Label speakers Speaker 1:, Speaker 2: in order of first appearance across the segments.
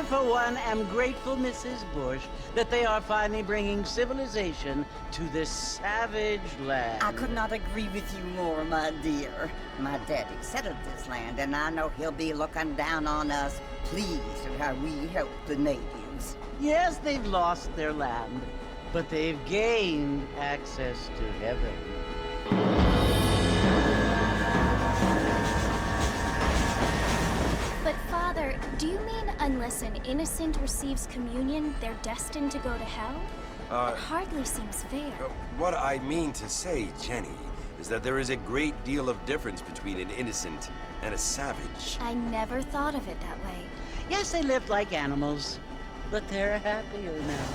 Speaker 1: for one, am grateful, Mrs. Bush, that they are finally bringing civilization to this savage land.
Speaker 2: I could not agree with you more, my dear. My daddy settled this land, and I know he'll be looking down on us, pleased at how we help the natives.
Speaker 1: Yes, they've lost their land, but they've gained access to heaven.
Speaker 3: But Father, do you mean unless an innocent receives communion, they're destined to go to hell? That hardly seems fair.
Speaker 4: What I mean to say, Jenny, is that there is a great deal of difference between an innocent and a savage.
Speaker 3: I never thought of it that way.
Speaker 1: Yes, they lived like animals, but they're happier now.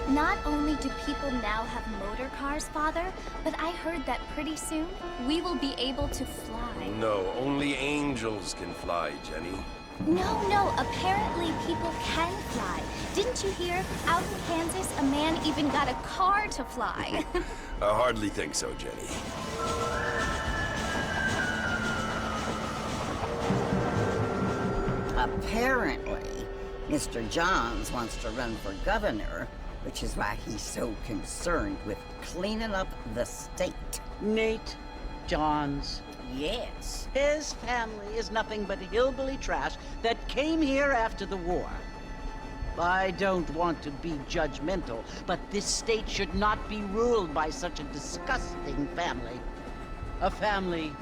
Speaker 3: Not only do people now have motor cars, Father, but I heard that pretty soon we will be able to fly.
Speaker 4: No, only angels can fly, Jenny.
Speaker 3: No, apparently people can fly. Didn't you hear? Out in Kansas, a man even got a car to fly.
Speaker 4: I hardly think so, Jenny.
Speaker 2: Apparently, Mr. Johns wants to run for governor, which is why he's so concerned with cleaning up the state.
Speaker 1: Nate Johns.
Speaker 2: Yes.
Speaker 1: His family is nothing but hillbilly trash that came here after the war. I don't want to be judgmental, but this state should not be ruled by such a disgusting family. A family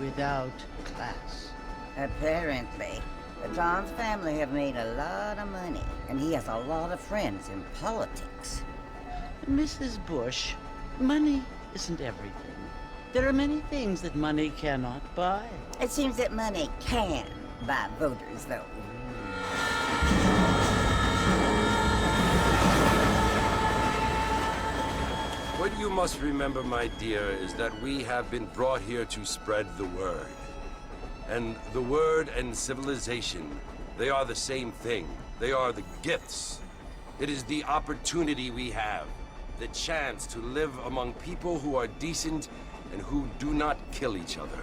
Speaker 1: without class.
Speaker 2: Apparently. The Johns family have made a lot of money, and he has a lot of friends in politics.
Speaker 1: Mrs. Bush, money isn't everything. There are many things that money cannot buy.
Speaker 2: It seems that money can buy voters, though.
Speaker 4: What you must remember, my dear, is that we have been brought here to spread the word. And the word and civilization, they are the same thing. They are the gifts. It is the opportunity we have, the chance to live among people who are decent and who do not kill each other,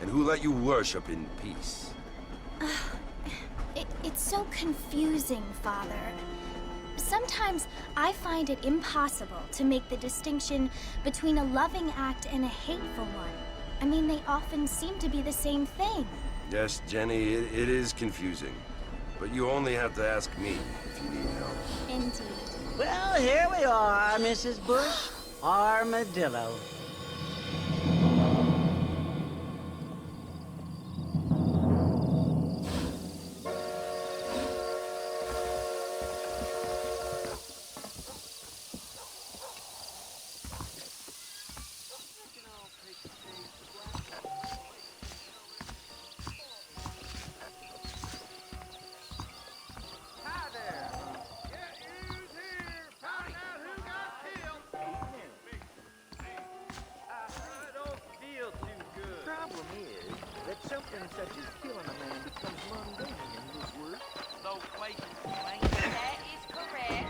Speaker 4: and who let you worship in peace.
Speaker 3: It's so confusing, Father. Sometimes I find it impossible to make the distinction between a loving act and a hateful one. I mean, they often seem to be the same thing.
Speaker 4: Yes, Jenny, it is confusing. But you only have to ask me if you need help.
Speaker 3: Indeed.
Speaker 1: Well, here we are, Mrs. Bush. Armadillo.
Speaker 5: Something such as killing a man becomes mundane in this world.
Speaker 6: Those places ain't. That is correct.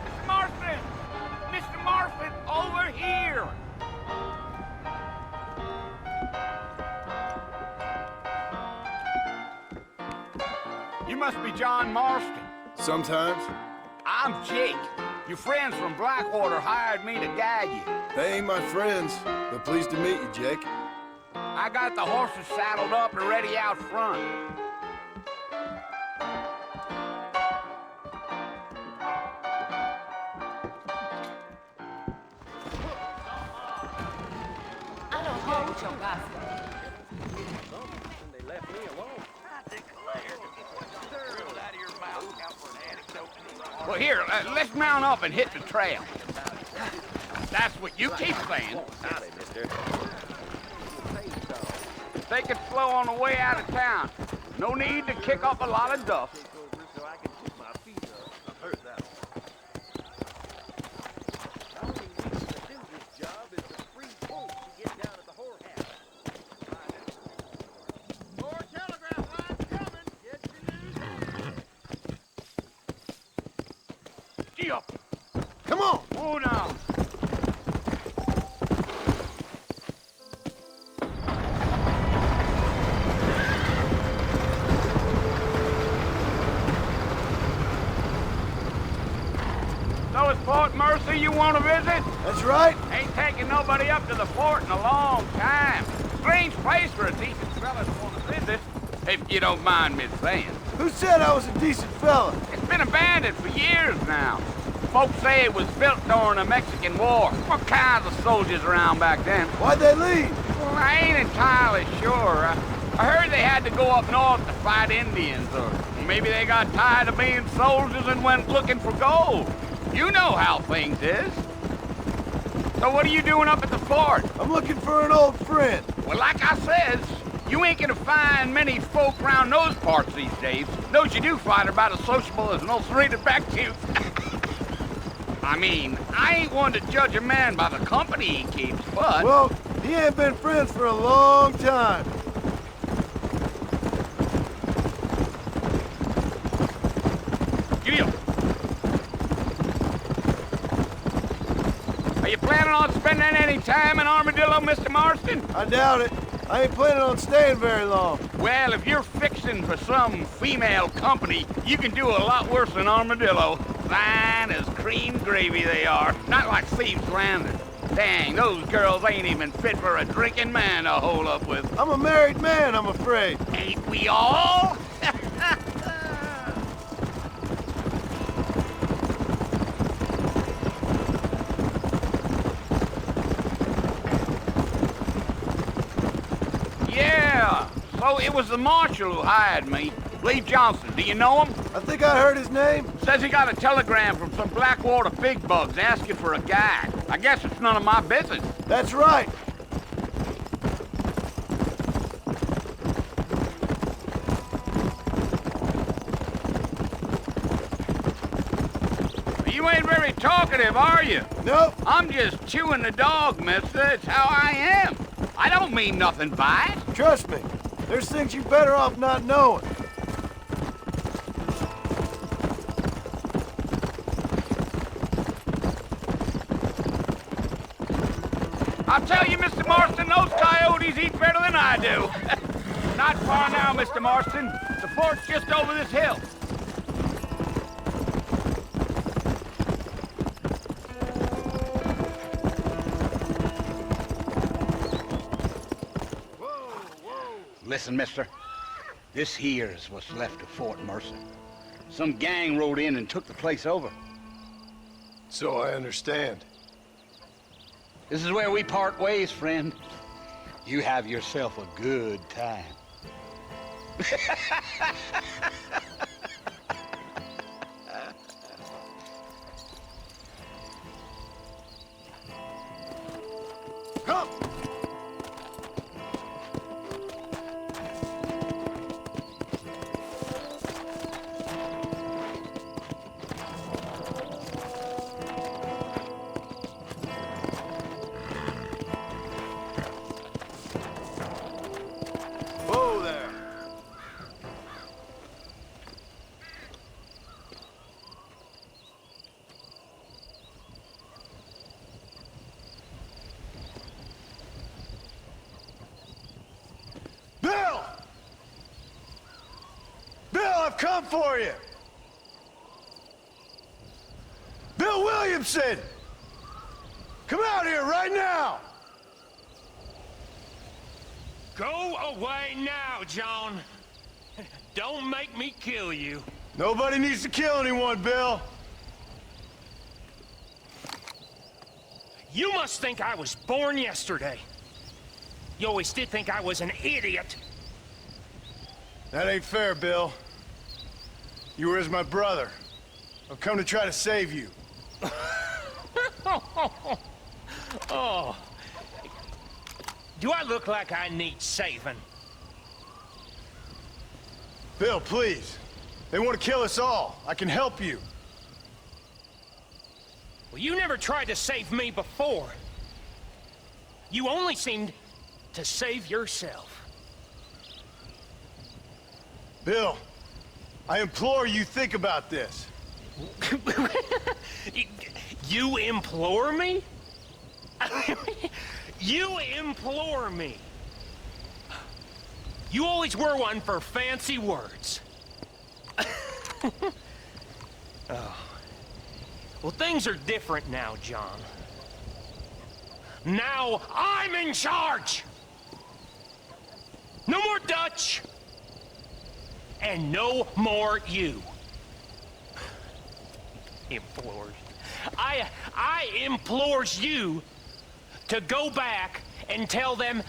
Speaker 6: Mr. Marston! Mr. Marston, over here! You must be John Marston.
Speaker 7: Sometimes.
Speaker 6: I'm Jake. Your friends from Blackwater hired me to guide you.
Speaker 7: They ain't my friends, but pleased to meet you, Jake.
Speaker 6: I got the horses saddled up and ready out front.
Speaker 5: I don't hear what your gossip. They left me alone. I declare.
Speaker 6: Out of your mouth, out for an anecdote. Well, here, let's mount up and hit the trail. That's what you keep saying.
Speaker 5: Howdy, mister.
Speaker 6: Take it slow on the way out of town. No need to kick up a lot of dust.
Speaker 5: So I can keep my feet up. I've heard that one. The only reason to do this job is to free folks to get down at the whorehouse. More telegraph lines coming. Get your news here.
Speaker 7: Come on!
Speaker 6: Hold on. So it's Fort Mercy you want to visit?
Speaker 7: That's right.
Speaker 6: Ain't taking nobody up to the fort in a long time. Strange place for a decent fella to want to visit, if you don't mind me saying.
Speaker 7: Who said I was a decent fella?
Speaker 6: It's been abandoned for years now. Folks say it was built during the Mexican War. What kinds of soldiers around back then?
Speaker 7: Why'd they leave?
Speaker 6: Well, I ain't entirely sure. I heard they had to go up north to fight Indians, or maybe they got tired of being soldiers and went looking for gold. You know how things is. So what are you doing up at the fort?
Speaker 7: I'm looking for an old friend.
Speaker 6: Well, like I says, you ain't gonna find many folk around those parts these days. Those you do find are about as sociable as an old serrated back tooth. I mean, I ain't one to judge a man by the company he keeps, but...
Speaker 7: Well, he ain't been friends for a long time.
Speaker 6: Gil. Are you planning on spending any time in Armadillo, Mr. Marston?
Speaker 7: I doubt it. I ain't planning on staying very long.
Speaker 6: Well, if you're fixing for some female company, you can do a lot worse than Armadillo. Fine as cream gravy they are. Not like Thieves Landing. Dang, those girls ain't even fit for a drinking man to hole up with.
Speaker 7: I'm a married man, I'm afraid.
Speaker 6: Ain't we all? Yeah, so it was the marshal who hired me. Lee Johnson, do you know him?
Speaker 7: I think I heard his name.
Speaker 6: Says he got a telegram from some Blackwater big bugs asking for a guide. I guess it's none of my business.
Speaker 7: That's right.
Speaker 6: You ain't very talkative, are you?
Speaker 7: Nope.
Speaker 6: I'm just chewing the dog, mister. It's how I am. I don't mean nothing by it.
Speaker 7: Trust me. There's things you're better off not knowing.
Speaker 6: I'll tell you, Mr. Marston, those coyotes eat better than I do. Not far now, Mr. Marston. The fort's just over this hill. Listen, mister. This here's what's left of Fort Mercy. Some gang rode in and took the place over.
Speaker 7: So I understand.
Speaker 6: This is where we part ways, friend. You have yourself a good time.
Speaker 7: Come! Whoa there! Bill! Bill, I've come for you! Bill Williamson! Come out here right now!
Speaker 8: Go away now, John. Don't make me kill you.
Speaker 7: Nobody needs to kill anyone, Bill.
Speaker 8: You must think I was born yesterday. You always did think I was an idiot.
Speaker 7: That ain't fair, Bill. You were as my brother. I've come to try to save you.
Speaker 8: Oh. Do I look like I need saving?
Speaker 7: Bill, please. They want to kill us all. I can help you.
Speaker 8: Well, you never tried to save me before. You only seemed to save yourself.
Speaker 7: Bill, I implore you think about this.
Speaker 8: You implore me? You implore me? You always were one for fancy words. Oh. Well, things are different now, John. Now I'm in charge! No more Dutch! And no more you. Implores. I implores you to go back and tell them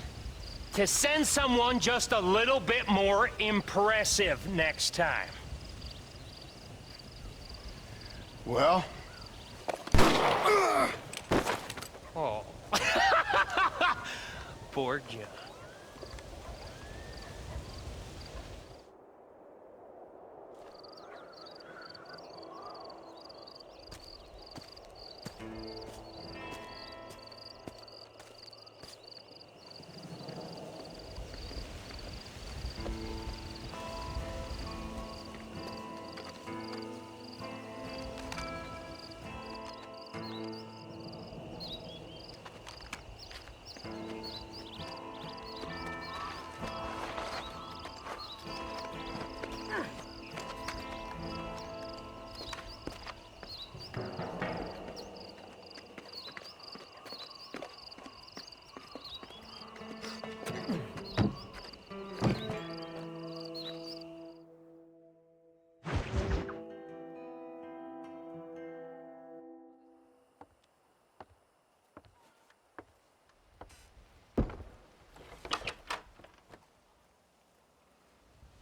Speaker 8: to send someone just a little bit more impressive next time.
Speaker 7: Well?
Speaker 8: Oh. Poor John.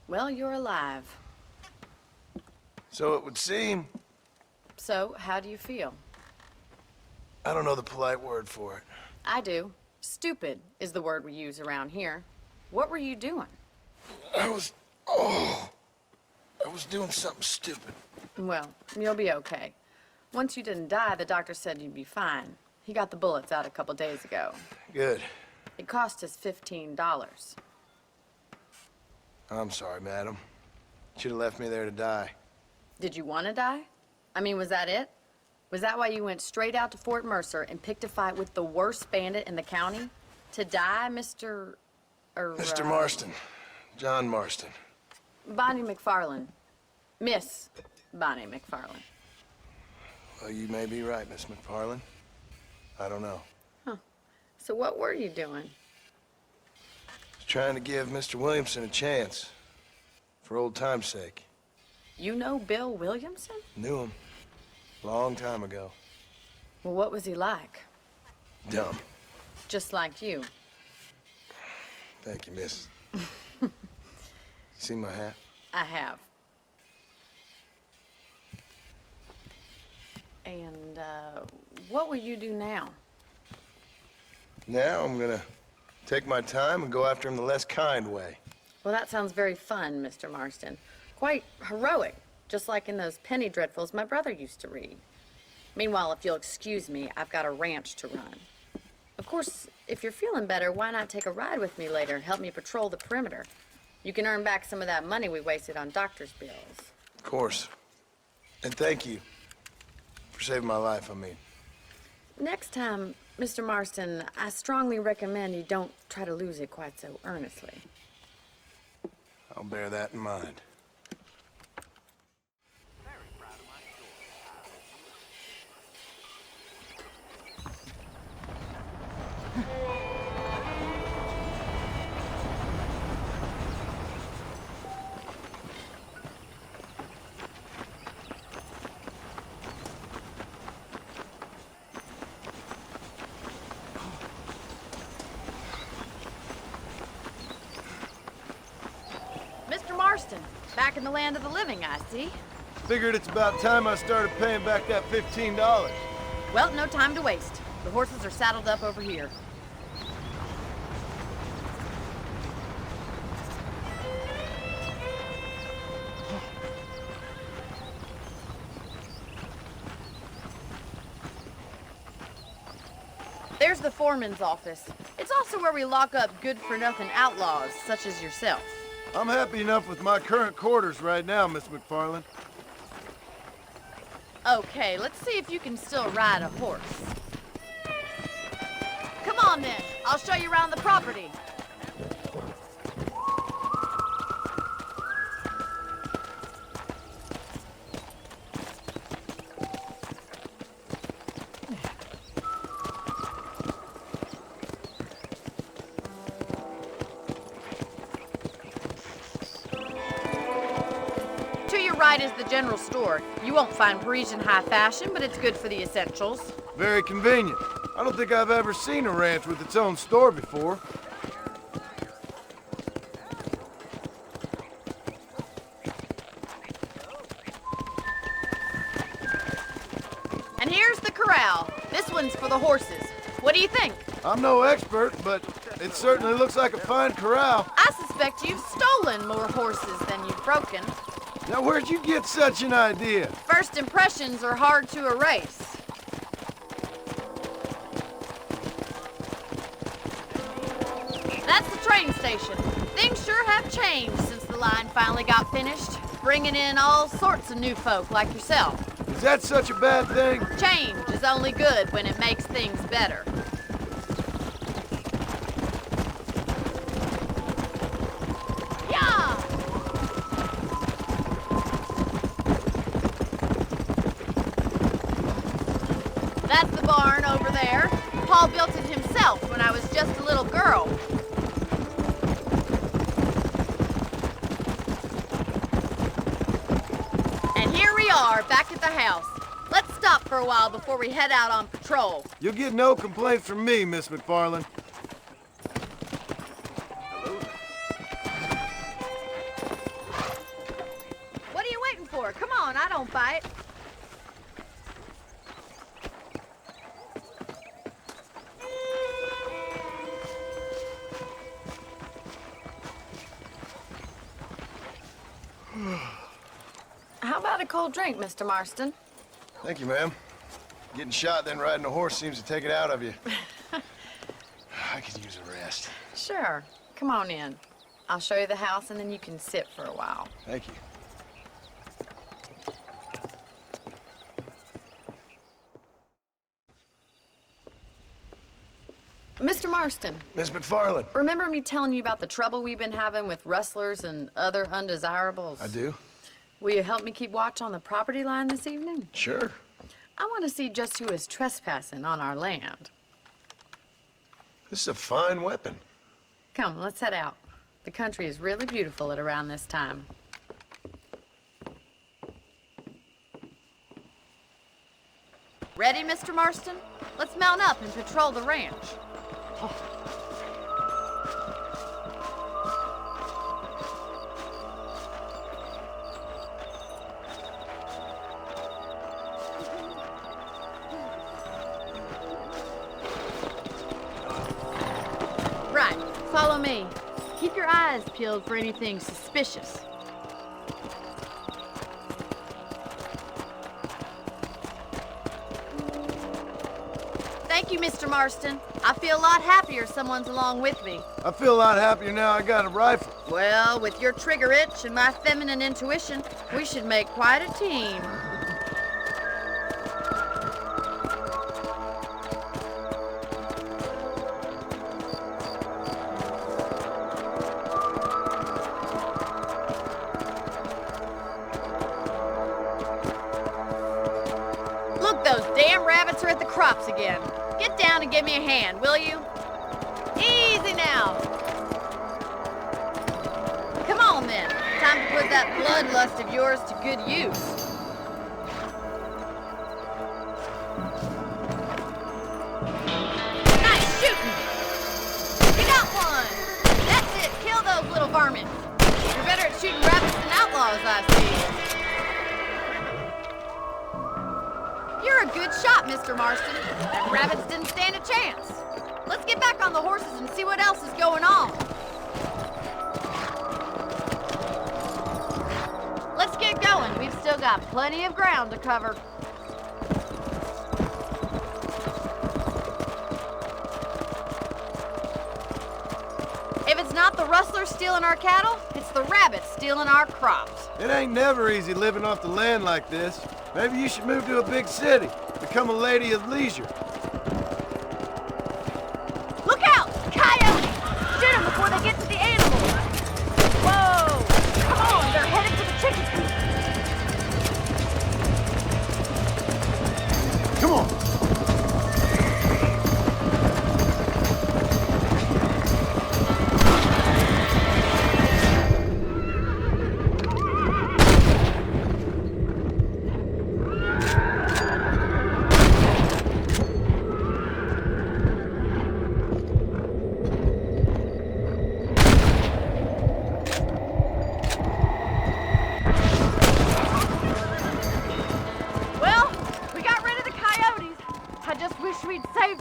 Speaker 9: Well, you're alive.
Speaker 7: So it would seem.
Speaker 9: So, how do you feel?
Speaker 7: I don't know the polite word for it.
Speaker 9: I do. Stupid is the word we use around here. What were you doing?
Speaker 7: I was doing something stupid.
Speaker 9: Well, you'll be okay. Once you didn't die, the doctor said you'd be fine. He got the bullets out a couple days ago.
Speaker 7: Good.
Speaker 9: It cost us $15.
Speaker 7: I'm sorry, madam. Should have left me there to die.
Speaker 9: Did you want to die? I mean, was that it? Was that why you went straight out to Fort Mercer and picked a fight with the worst bandit in the county? To die, Mr.
Speaker 7: Mr. Marston. John Marston.
Speaker 9: Bonnie McFarlane. Miss Bonnie McFarlane.
Speaker 7: Well, you may be right, Miss McFarlane. I don't know.
Speaker 9: Huh. So what were you doing?
Speaker 7: Trying to give Mr. Williamson a chance. For old time's sake.
Speaker 9: You know Bill Williamson?
Speaker 7: Knew him. Long time ago.
Speaker 9: Well, what was he like?
Speaker 7: Dumb.
Speaker 9: Just like you.
Speaker 7: Thank you, miss. See my hat?
Speaker 9: I have. And, what will you do now?
Speaker 7: Now I'm gonna take my time and go after him the less kind way.
Speaker 9: Well, that sounds very fun, Mr. Marston. Quite heroic, just like in those penny dreadfuls my brother used to read. Meanwhile, if you'll excuse me, I've got a ranch to run. Of course, if you're feeling better, why not take a ride with me later? Help me patrol the perimeter. You can earn back some of that money we wasted on doctor's bills.
Speaker 7: Of course. And thank you for saving my life, I mean.
Speaker 9: Next time, Mr. Marston, I strongly recommend you don't try to lose it quite so earnestly.
Speaker 7: I'll bear that in mind.
Speaker 9: Mr. Marston, back in the land of the living, I see.
Speaker 7: Figured it's about time I started paying back that $15.
Speaker 9: Well, no time to waste. The horses are saddled up over here. There's the foreman's office. It's also where we lock up good-for-nothing outlaws, such as yourself.
Speaker 7: I'm happy enough with my current quarters right now, Miss McFarlane.
Speaker 9: Okay, let's see if you can still ride a horse. Come on then, I'll show you around the property. To your right is the general store. You won't find Parisian high fashion, but it's good for the essentials.
Speaker 7: Very convenient. I don't think I've ever seen a ranch with its own store before.
Speaker 9: And here's the corral. This one's for the horses. What do you think?
Speaker 7: I'm no expert, but it certainly looks like a fine corral.
Speaker 9: I suspect you've stolen more horses than you've broken.
Speaker 7: Now, where'd you get such an idea?
Speaker 9: First impressions are hard to erase. That's the train station. Things sure have changed since the line finally got finished, bringing in all sorts of new folk like yourself.
Speaker 7: Is that such a bad thing?
Speaker 9: Change is only good when it makes things better. Yeah! That's the barn over there. Paul built it himself when I was just a little girl. And here we are, back at the house. Let's stop for a while before we head out on patrol.
Speaker 7: You'll get no complaints from me, Miss McFarland.
Speaker 9: What are you waiting for? Come on, I don't bite. How about a cold drink, Mr. Marston?
Speaker 7: Thank you, ma'am. Getting shot, then riding a horse seems to take it out of you. I could use a rest.
Speaker 9: Sure. Come on in. I'll show you the house and then you can sit for a while.
Speaker 7: Thank you.
Speaker 9: Mr. Marston,
Speaker 7: Miss McFarland.
Speaker 9: remember me telling you about the trouble we've been having with rustlers and other undesirables?
Speaker 7: I do?
Speaker 9: Will you help me keep watch on the property line this evening?
Speaker 7: Sure.
Speaker 9: I want to see just who is trespassing on our land.
Speaker 7: This is a fine weapon.
Speaker 9: Come, let's head out. The country is really beautiful at around this time. Ready, Mr. Marston? Let's mount up and patrol the ranch. Right, follow me. Keep your eyes peeled for anything suspicious. Thank you, Mr. Marston. I feel a lot happier someone's along with me.
Speaker 7: I feel a lot happier now I got a rifle.
Speaker 9: Well, with your trigger itch and my feminine intuition, we should make quite a team. Look, those damn rabbits are at the crops again. Get down and give me a hand, will you? Easy now. Come on then. Time to put that bloodlust of yours to good use. Nice shooting. You got one. That's it. Kill those little varmints. You're better at shooting rabbits than outlaws, I see. You're a good shot, Mr. Marston. Them rabbits didn't stand a chance. Let's get back on the horses and see what else is going on. Let's get going. We've still got plenty of ground to cover. If it's not the rustlers stealing our cattle, it's the rabbits stealing our crops.
Speaker 7: It ain't never easy living off the land like this. Maybe you should move to a big city. Become a lady of leisure.
Speaker 10: Look out! Coyotes! Shoot them before they get to the animals! Whoa! Come on, they're headed to the chicken coop!
Speaker 7: Come on!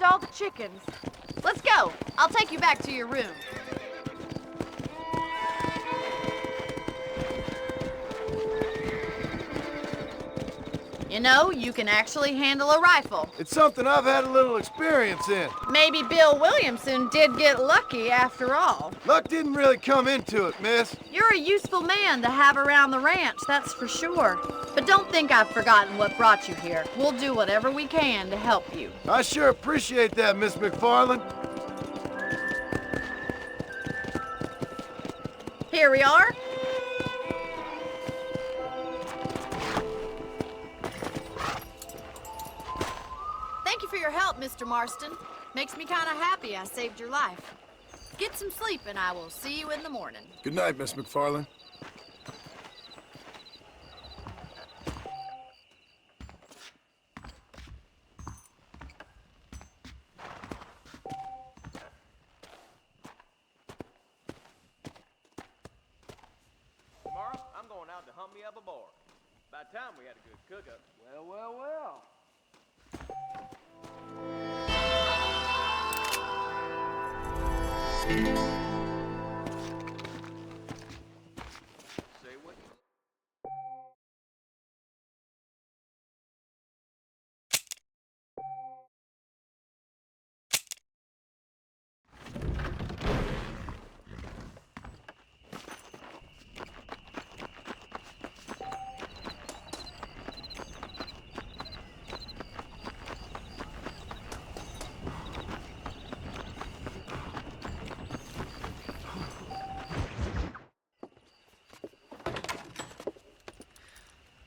Speaker 10: All the chickens. Let's go. I'll take you back to your room. You know, you can actually handle a rifle.
Speaker 7: It's something I've had a little experience in.
Speaker 10: Maybe Bill Williamson did get lucky after all.
Speaker 7: Luck didn't really come into it, miss.
Speaker 10: You're a useful man to have around the ranch, that's for sure. But don't think I've forgotten what brought you here. We'll do whatever we can to help you.
Speaker 7: I sure appreciate that, Miss McFarland.
Speaker 10: Here we are. Thank you for your help, Mr. Marston. Makes me kind of happy I saved your life. Get some sleep and I will see you in the morning.
Speaker 7: Good night, Miss McFarland.
Speaker 5: Tomorrow, I'm going out to hunt me up a bar. By the time we had a good cook-up. Well, well, well. Say what?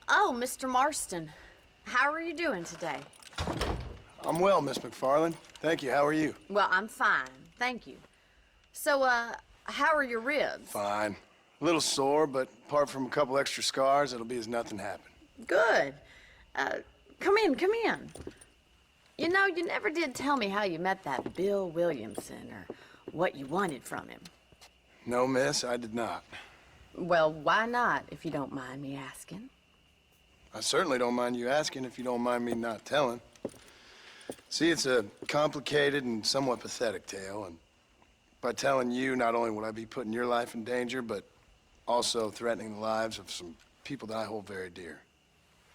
Speaker 9: Oh, Mr. Marston. How are you doing today?
Speaker 7: I'm well, Miss McFarland. Thank you. How are you?
Speaker 9: Well, I'm fine. Thank you. So, how are your ribs?
Speaker 7: Fine. A little sore, but apart from a couple extra scars, it'll be as nothing happened.
Speaker 9: Good. Come in, come in. You know, you never did tell me how you met that Bill Williamson or what you wanted from him.
Speaker 7: No, miss, I did not.
Speaker 9: Well, why not, if you don't mind me asking?
Speaker 7: I certainly don't mind you asking if you don't mind me not telling. See, it's a complicated and somewhat pathetic tale, and by telling you, not only would I be putting your life in danger, but also threatening the lives of some people that I hold very dear.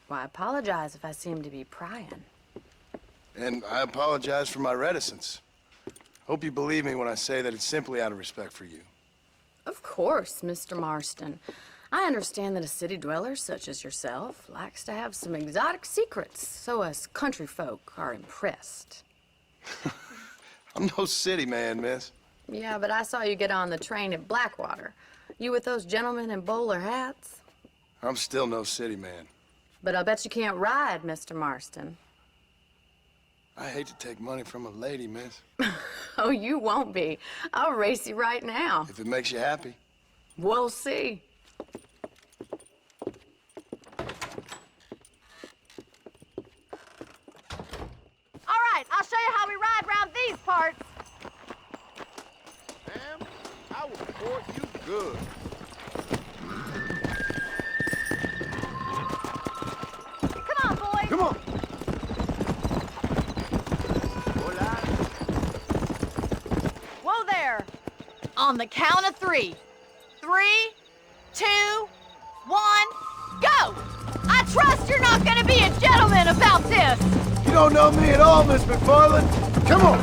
Speaker 9: Well, I apologize if I seem to be prying.
Speaker 7: And I apologize for my reticence. Hope you believe me when I say that it's simply out of respect for you.
Speaker 9: Of course, Mr. Marston. I understand that a city dweller such as yourself likes to have some exotic secrets, so us country folk are impressed.
Speaker 7: I'm no city man, miss.
Speaker 9: Yeah, but I saw you get on the train at Blackwater. You with those gentlemen in bowler hats?
Speaker 7: I'm still no city man.
Speaker 9: But I'll bet you can't ride, Mr. Marston.
Speaker 7: I hate to take money from a lady, miss.
Speaker 9: Oh, you won't be. I'll race you right now.
Speaker 7: If it makes you happy.
Speaker 9: We'll see.
Speaker 10: All right, I'll show you how we ride around these parts.
Speaker 5: Ma'am, I will support you good.
Speaker 10: Come on, boys.
Speaker 7: Come on.
Speaker 10: Whoa there. On the count of 3. 3, 2, 1, go! I trust you're not gonna be a gentleman about this!
Speaker 7: You don't know me at all, Miss McFarland. Come on.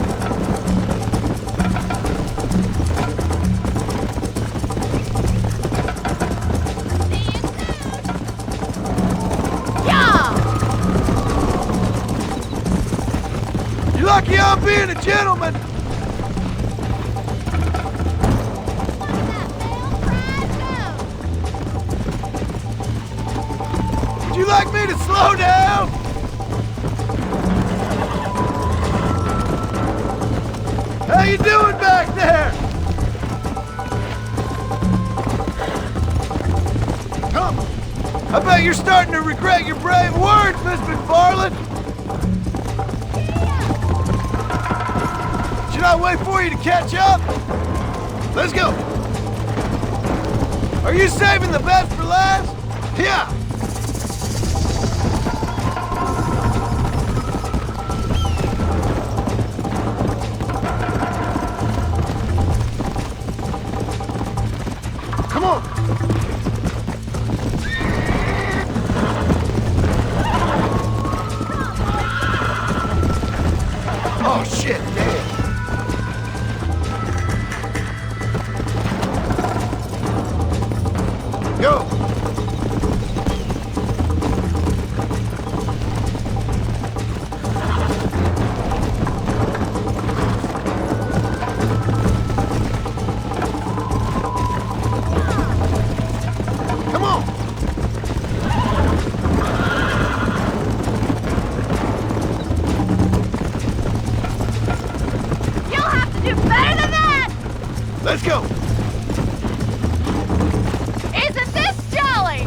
Speaker 10: Yeah!
Speaker 7: not being a gentleman! Would you like me to slow down? How you doing back there? Come. I bet you're starting to regret your brave words, Miss McFarland. Should I wait for you to catch up? Let's go. Are you saving the best for last? Yeah. Come on. Oh, shit, damn. Go. Come on.
Speaker 10: You'll have to do better than that!
Speaker 7: Let's go.
Speaker 10: Isn't this jolly?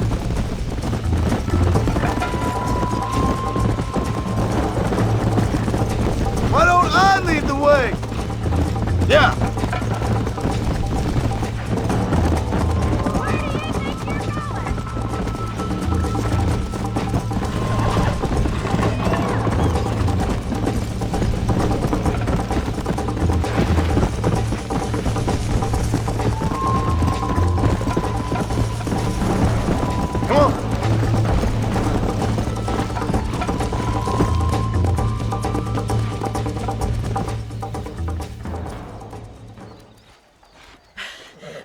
Speaker 7: Why don't I lead the way? Yeah.
Speaker 10: Where do you think you're going?
Speaker 7: Come on.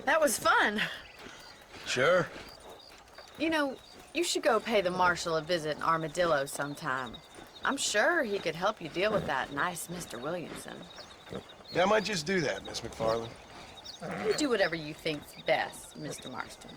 Speaker 9: That was fun.
Speaker 7: Sure.
Speaker 9: You know, you should go pay the marshal a visit in Armadillo sometime. I'm sure he could help you deal with that nice Mr. Williamson.
Speaker 7: Yeah, I might just do that, Miss McFarland.
Speaker 9: You do whatever you think's best, Mr. Marston.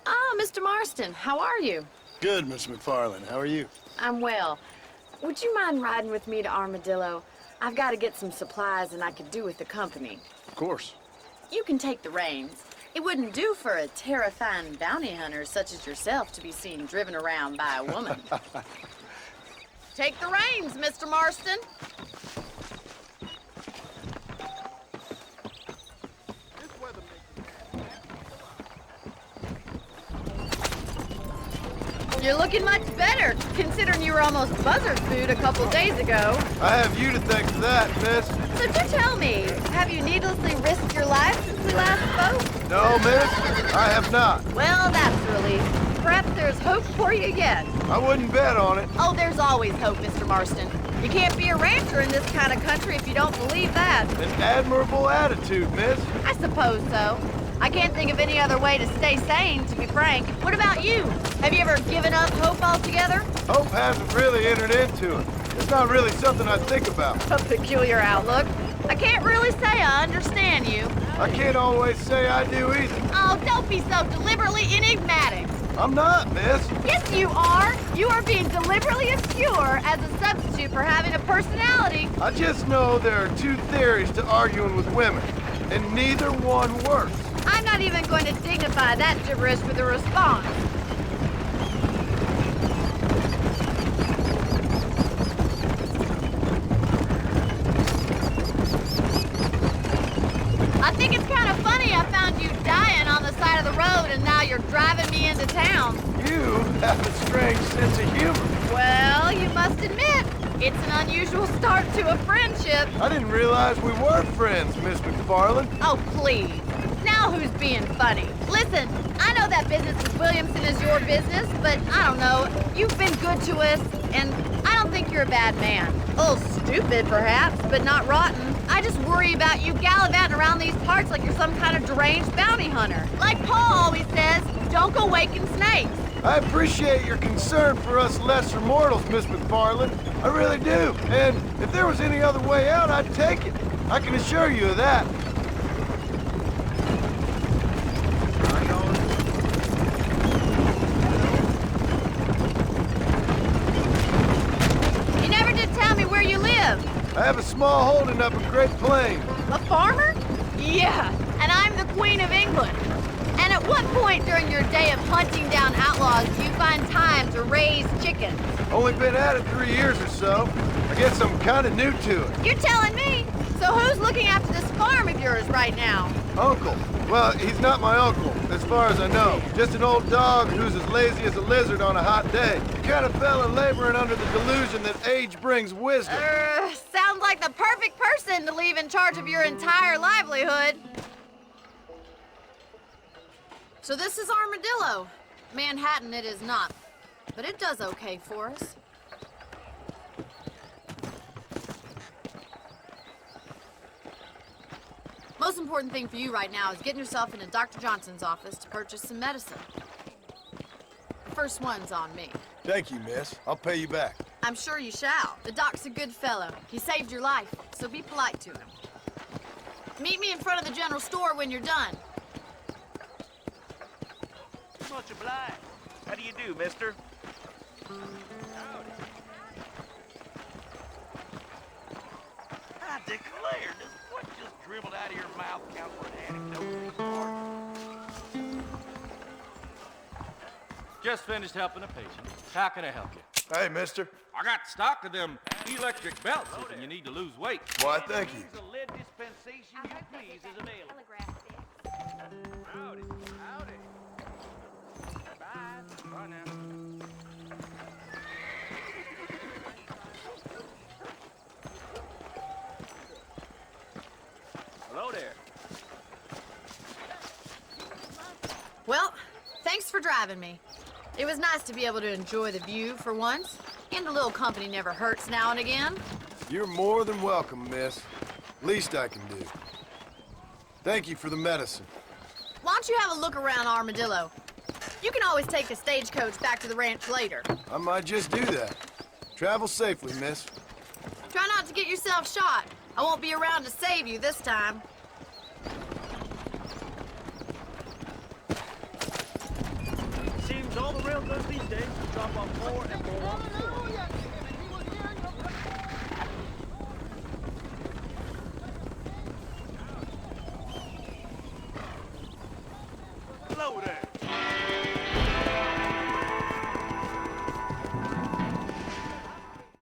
Speaker 9: Ah, Mr. Marston, how are you?
Speaker 7: Good, Miss McFarland. How are you?
Speaker 9: I'm well. Would you mind riding with me to Armadillo? I've got to get some supplies and I could do with the company.
Speaker 7: Of course.
Speaker 9: You can take the reins. It wouldn't do for a terrifying bounty hunter such as yourself to be seen driven around by a woman. Take the reins, Mr. Marston. You're looking much better, considering you were almost buzzard food a couple days ago.
Speaker 7: I have you to thank for that, miss.
Speaker 9: So do tell me, have you needlessly risked your life since we last spoke?
Speaker 7: No, miss, I have not.
Speaker 9: Well, that's a relief. Perhaps there's hope for you yet.
Speaker 7: I wouldn't bet on it.
Speaker 9: Oh, there's always hope, Mr. Marston. You can't be a rancher in this kind of country if you don't believe that.
Speaker 7: An admirable attitude, miss.
Speaker 9: I suppose so. I can't think of any other way to stay sane, to be frank. What about you? Have you ever given up hope altogether?
Speaker 7: Hope hasn't really entered into it. It's not really something I think about.
Speaker 9: A peculiar outlook. I can't really say I understand you.
Speaker 7: I can't always say I do either.
Speaker 9: Oh, don't be so deliberately enigmatic.
Speaker 7: I'm not, miss.
Speaker 9: Yes, you are. You are being deliberately obscure as a substitute for having a personality.
Speaker 7: I just know there are two theories to arguing with women, and neither one works.
Speaker 9: I'm not even going to dignify that gibberish with a response. I think it's kind of funny I found you dying on the side of the road and now you're driving me into town.
Speaker 7: You have a strange sense of humor.
Speaker 9: Well, you must admit, it's an unusual start to a friendship.
Speaker 7: I didn't realize we were friends, Miss McFarland.
Speaker 9: Oh, please. Now
Speaker 10: know who's being funny. Listen, I know that business with Williamson is your business, but I don't know. You've been good to us, and I don't think you're a bad man. A little stupid, perhaps, but not rotten. I just worry about you gallivanting around these parts like you're some kind of deranged bounty hunter. Like Paul always says, don't go waking snakes.
Speaker 7: I appreciate your concern for us lesser mortals, Miss McFarland. I really do. And if there was any other way out, I'd take it. I can assure you of that.
Speaker 10: You never did tell me where you live.
Speaker 7: I have a small holding up at Great Plains.
Speaker 10: A farmer? Yeah, and I'm the Queen of England. And at what point during your day of hunting down outlaws do you find time to raise chickens?
Speaker 7: Only been at it 3 years or so. I guess I'm kind of new to it.
Speaker 10: You're telling me? So who's looking after this farm of yours right now?
Speaker 7: Uncle. Well, he's not my uncle, as far as I know. Just an old dog who's as lazy as a lizard on a hot day. The kind of fella laboring under the delusion that age brings wisdom.
Speaker 10: Sounds like the perfect person to leave in charge of your entire livelihood. So this is Armadillo. Manhattan it is not, but it does okay for us. Most important thing for you right now is getting yourself into Dr. Johnson's office to purchase some medicine. The first one's on me.
Speaker 7: Thank you, miss. I'll pay you back.
Speaker 10: I'm sure you shall. The doc's a good fellow. He saved your life, so be polite to him. Meet me in front of the general store when you're done.
Speaker 6: Much obliged. How do you do, mister? I declare, does what just dribbled out of your mouth count for an anecdote?
Speaker 11: Just finished helping a patient. How can I help you?
Speaker 7: Hey, mister.
Speaker 11: I got stock of them electric belts if you need to lose weight.
Speaker 7: Why, thank you.
Speaker 6: The lead dispensation you please is available. Howdy, howdy. Bye. Bye now.
Speaker 5: Hello there.
Speaker 10: Well, thanks for driving me. It was nice to be able to enjoy the view for once, and a little company never hurts now and again.
Speaker 7: You're more than welcome, miss. Least I can do. Thank you for the medicine.
Speaker 10: Why don't you have a look around Armadillo? You can always take a stagecoach back to the ranch later.
Speaker 7: I might just do that. Travel safely, miss.
Speaker 10: Try not to get yourself shot. I won't be around to save you this time.
Speaker 5: Seems all the railroads these days drop off more and more.